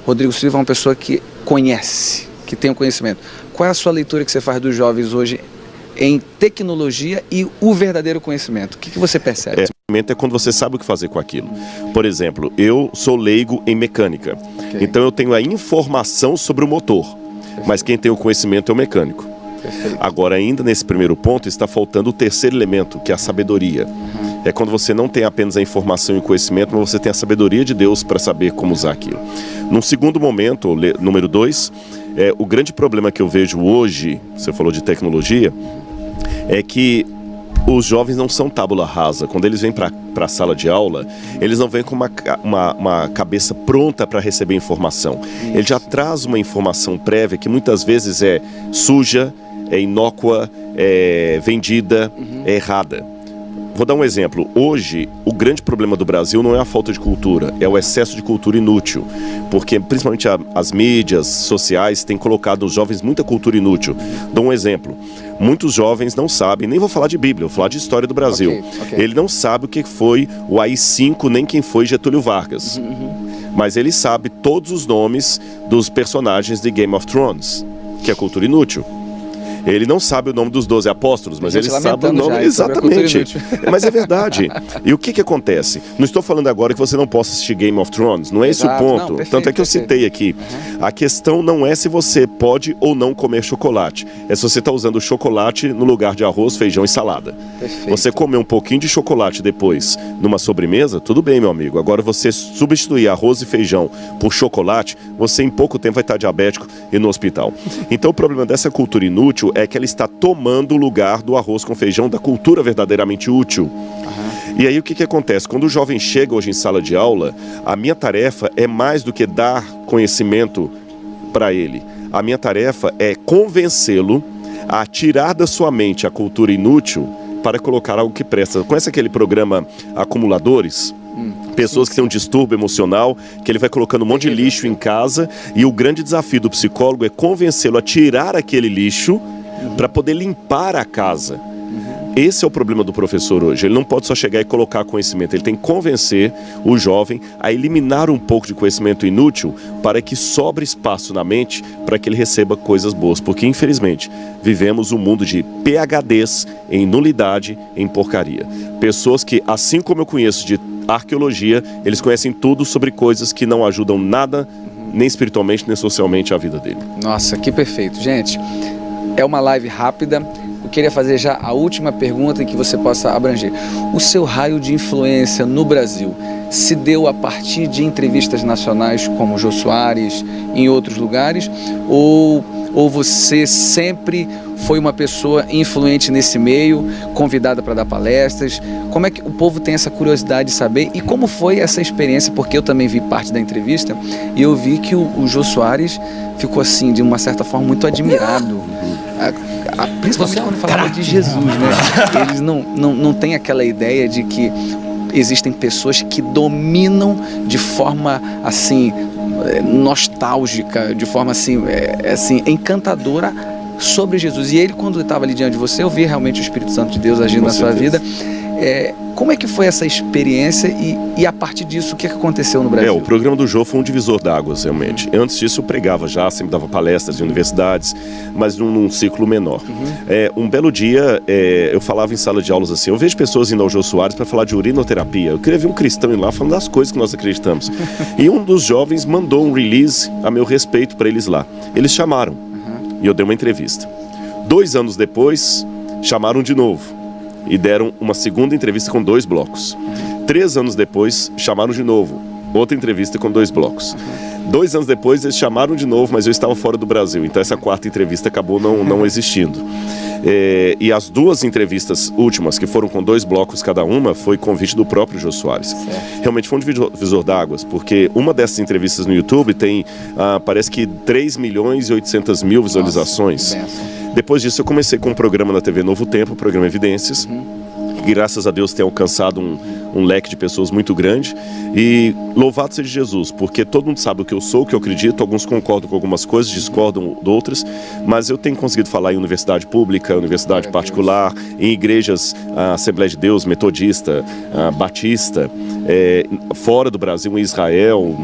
Rodrigo Silva é uma pessoa que conhece, que tem o conhecimento. Qual é a sua leitura que você faz dos jovens hoje em tecnologia e o verdadeiro conhecimento? O que você percebe? É quando você sabe o que fazer com aquilo. Por exemplo, eu sou leigo em mecânica. Okay. Então eu tenho a informação sobre o motor. Perfeito. Mas quem tem o conhecimento é o mecânico. Perfeito. Agora, ainda nesse primeiro ponto, está faltando o terceiro elemento, que é a sabedoria. É quando você não tem apenas a informação e o conhecimento, mas você tem a sabedoria de Deus para saber como usar aquilo. Num segundo momento, número 2, o grande problema que eu vejo hoje, você falou de tecnologia, é que os jovens não são tábula rasa. Quando eles vêm para a sala de aula, eles não vêm com uma cabeça pronta para receber informação. Ele já traz uma informação prévia que muitas vezes é suja, é inócua, é vendida, é errada. Vou dar um exemplo. Hoje, o grande problema do Brasil não é a falta de cultura, é o excesso de cultura inútil. Porque, principalmente, as mídias sociais têm colocado nos jovens muita cultura inútil. Dou um exemplo. Muitos jovens não sabem, nem vou falar de Bíblia, vou falar de história do Brasil. Okay. Ele não sabe o que foi o AI-5, nem quem foi Getúlio Vargas. Mas ele sabe todos os nomes dos personagens de Game of Thrones, que é cultura inútil. Ele não sabe o nome dos 12 apóstolos, mas ele sabe o nome. Exatamente. Mas é verdade. E o que acontece? Não estou falando agora que você não possa assistir Game of Thrones, não é esse o ponto. Não, perfeito, tanto é que eu citei aqui. A questão não é se você pode ou não comer chocolate. É se você está usando chocolate no lugar de arroz, feijão e salada. Perfeito. Você comer um pouquinho de chocolate depois numa sobremesa, tudo bem, meu amigo. Agora você substituir arroz e feijão por chocolate, você em pouco tempo vai estar diabético e no hospital. Então o problema dessa cultura inútil é que ela está tomando o lugar do arroz com feijão, da cultura verdadeiramente útil. E aí o que acontece? Quando o jovem chega hoje em sala de aula, a minha tarefa é mais do que dar conhecimento para ele. A minha tarefa é convencê-lo a tirar da sua mente a cultura inútil para colocar algo que presta. Conhece aquele programa Acumuladores? Pessoas que têm um distúrbio emocional, que ele vai colocando um monte de lixo em casa, e o grande desafio do psicólogo é convencê-lo a tirar aquele lixo para poder limpar a casa. Esse é o problema do professor hoje. Ele não pode só chegar e colocar conhecimento, ele tem que convencer o jovem a eliminar um pouco de conhecimento inútil para que sobre espaço na mente para que ele receba coisas boas, porque infelizmente vivemos um mundo de PhDs em nulidade, em porcaria. Pessoas que, assim como eu conheço de arqueologia, eles conhecem tudo sobre coisas que não ajudam nada, nem espiritualmente, nem socialmente a vida dele. Nossa, que perfeito. Gente, é uma live rápida. Eu queria fazer já a última pergunta em que você possa abranger. O seu raio de influência no Brasil se deu a partir de entrevistas nacionais como Jô Soares, em outros lugares, ou você sempre foi uma pessoa influente nesse meio, convidada para dar palestras? Como é que o povo tem essa curiosidade de saber? E como foi essa experiência? Porque eu também vi parte da entrevista e eu vi que o Jô Soares ficou assim, de uma certa forma, muito admirado. Principalmente quando falava de Jesus, né? Eles não têm aquela ideia de que existem pessoas que dominam de forma assim nostálgica, de forma assim encantadora sobre Jesus. E ele, quando estava ali diante de você, eu vi realmente o Espírito Santo de Deus agindo na sua vida. Como é que foi essa experiência e a partir disso, o que aconteceu no Brasil? O programa do Jô foi um divisor d'águas, realmente. Antes disso eu pregava já, sempre dava palestras em universidades, mas num ciclo menor. Um belo dia, eu falava em sala de aulas assim, eu vejo pessoas indo ao Jô Soares para falar de urinoterapia. Eu queria ver um cristão ir lá falando das coisas que nós acreditamos. E um dos jovens mandou um release a meu respeito para eles lá. Eles chamaram e eu dei uma entrevista. 2 anos depois, chamaram de novo e deram uma segunda entrevista com 2 blocos. 3 anos depois, chamaram de novo, outra entrevista com 2 blocos. 2 anos depois, eles chamaram de novo, mas eu estava fora do Brasil, então essa 4ª entrevista acabou não existindo. E as 2 entrevistas últimas, que foram com 2 blocos cada uma, foi convite do próprio Jô Soares. Realmente foi um divisor d'águas, porque uma dessas entrevistas no YouTube tem, parece que 3.800.000 visualizações. Nossa, depois disso eu comecei com um programa na TV Novo Tempo, o programa Evidências, que graças a Deus tem alcançado um leque de pessoas muito grande, e louvado seja Jesus, porque todo mundo sabe o que eu sou, o que eu acredito, alguns concordam com algumas coisas, discordam de outras, mas eu tenho conseguido falar em universidade pública, universidade particular, em igrejas, Assembleia de Deus, Metodista, Batista, fora do Brasil, em Israel,